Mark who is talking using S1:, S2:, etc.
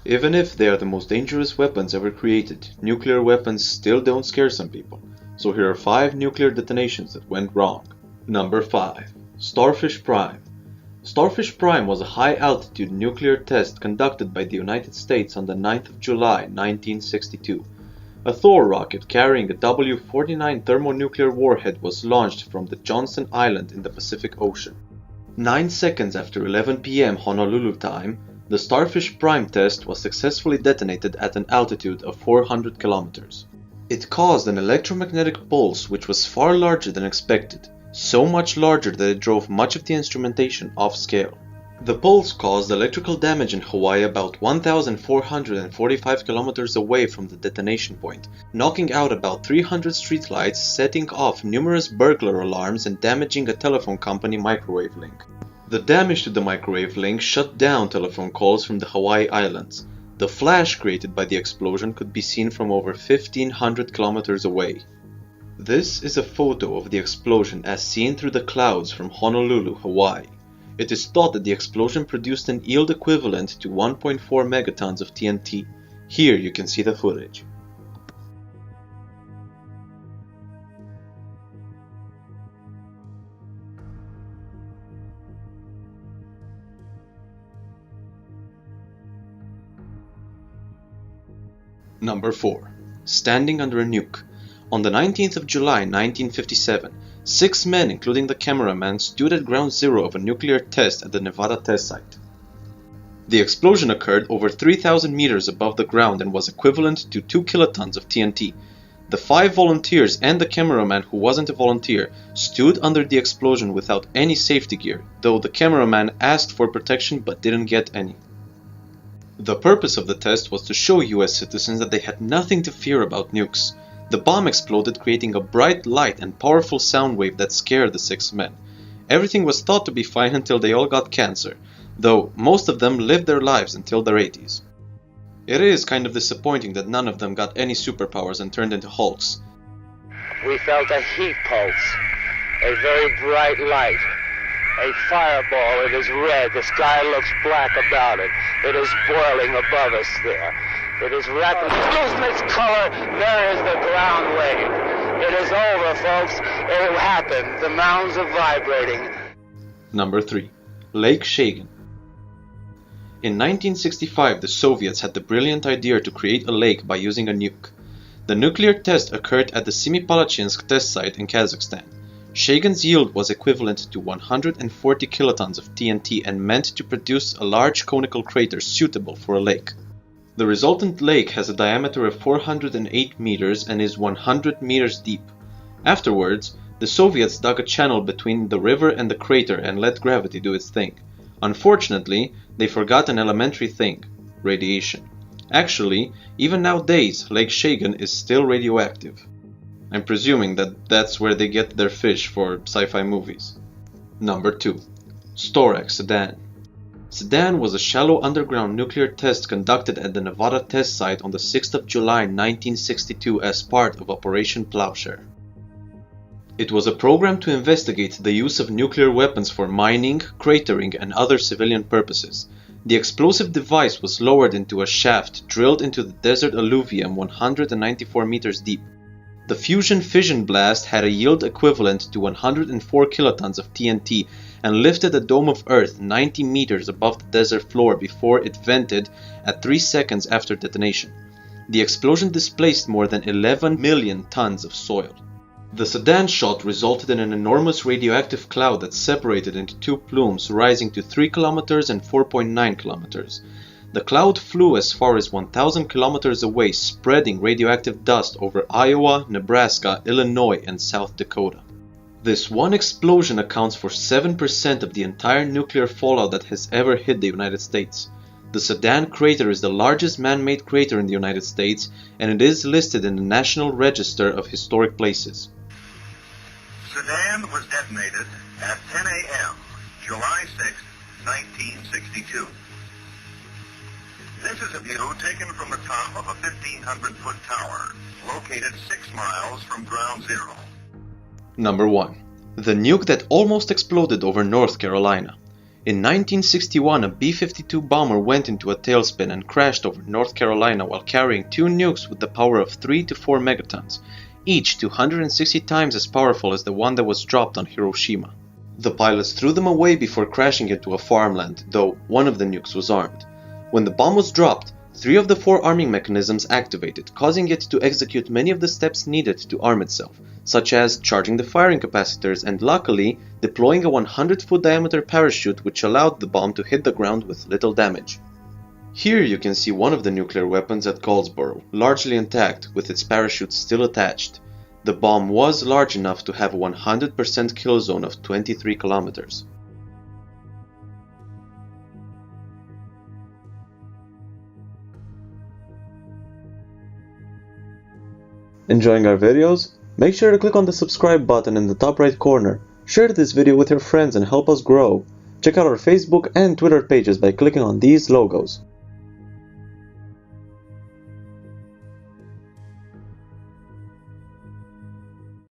S1: Even if they are the most dangerous weapons ever created, nuclear weapons still don't scare some people. So here are 5 nuclear detonations that went wrong. Number 5. Starfish Prime. Starfish Prime was a high-altitude nuclear test conducted by the United States on the 9th of July 1962. A Thor rocket carrying a W-49 thermonuclear warhead was launched from the Johnson Island in the Pacific Ocean. 9 seconds after 11 p.m. Honolulu time, the Starfish Prime test was successfully detonated at an altitude of 400 kilometers. It caused an electromagnetic pulse which was far larger than expected, so much larger that it drove much of the instrumentation off scale. The pulse caused electrical damage in Hawaii about 1,445 kilometers away from the detonation point, knocking out about 300 streetlights, setting off numerous burglar alarms and damaging a telephone company microwave link. The damage to the microwave link shut down telephone calls from the Hawaii Islands. The flash created by the explosion could be seen from over 1,500 kilometers away. This is a photo of the explosion as seen through the clouds from Honolulu, Hawaii. It is thought that the explosion produced an yield equivalent to 1.4 megatons of TNT. Here you can see the footage. Number 4. Standing under a nuke. On the 19th of July 1957, 6 men, including the cameraman, stood at ground zero of a nuclear test at the Nevada test site. The explosion occurred over 3,000 meters above the ground and was equivalent to 2 kilotons of TNT. The 5 volunteers and the cameraman, who wasn't a volunteer, stood under the explosion without any safety gear, though the cameraman asked for protection but didn't get any. The purpose of the test was to show US citizens that they had nothing to fear about nukes. The bomb exploded, creating a bright light and powerful sound wave that scared the 6 men. Everything was thought to be fine until they all got cancer, though most of them lived their lives until their 80s. It is kind of disappointing that none of them got any superpowers and turned into Hulks.
S2: We felt a heat pulse, a very bright light, a fireball. It is red, the sky looks black about it. It is boiling above us there. It is rapid. Losing its color. There is the ground wave. It is over, folks. It happened. The mountains are vibrating.
S1: Number 3. Lake Chagan. In 1965, the Soviets had the brilliant idea to create a lake by using a nuke. The nuclear test occurred at the Semipalatinsk test site in Kazakhstan. Chagan's yield was equivalent to 140 kilotons of TNT and meant to produce a large conical crater suitable for a lake. The resultant lake has a diameter of 408 meters and is 100 meters deep. Afterwards, the Soviets dug a channel between the river and the crater and let gravity do its thing. Unfortunately, they forgot an elementary thing: radiation. Actually, even nowadays, Lake Chagan is still radioactive. I'm presuming that that's where they get their fish for sci-fi movies. Number 2. Storax Sedan. Sedan was a shallow underground nuclear test conducted at the Nevada test site on the 6th of July 1962 as part of Operation Plowshare. It was a program to investigate the use of nuclear weapons for mining, cratering, and other civilian purposes. The explosive device was lowered into a shaft drilled into the desert alluvium 194 meters deep. The fusion-fission blast had a yield equivalent to 104 kilotons of TNT and lifted a dome of earth 90 meters above the desert floor before it vented at 3 seconds after detonation. The explosion displaced more than 11 million tons of soil. The Sedan shot resulted in an enormous radioactive cloud that separated into 2 plumes rising to 3 kilometers and 4.9 kilometers. The cloud flew as far as 1,000 kilometers away, spreading radioactive dust over Iowa, Nebraska, Illinois, and South Dakota. This one explosion accounts for 7% of the entire nuclear fallout that has ever hit the United States. The Sedan crater is the largest man-made crater in the United States, and it is listed in the National Register of Historic Places.
S3: Sedan was detonated at 10 a.m., July 6, 1962. This is a view taken from the top of a 1,500-foot tower, located 6 miles from ground zero.
S1: Number 1. The nuke that almost exploded over North Carolina. In 1961, a B-52 bomber went into a tailspin and crashed over North Carolina while carrying 2 nukes with the power of 3 to 4 megatons, each 260 times as powerful as the one that was dropped on Hiroshima. The pilots threw them away before crashing into a farmland, though one of the nukes was armed. When the bomb was dropped, 3 of the 4 arming mechanisms activated, causing it to execute many of the steps needed to arm itself, such as charging the firing capacitors and, luckily, deploying a 100-foot diameter parachute which allowed the bomb to hit the ground with little damage. Here you can see one of the nuclear weapons at Goldsboro, largely intact, with its parachute still attached. The bomb was large enough to have a 100% kill zone of 23 kilometers. Enjoying our videos? Make sure to click on the subscribe button in the top right corner. Share this video with your friends and help us grow. Check out our Facebook and Twitter pages by clicking on these logos.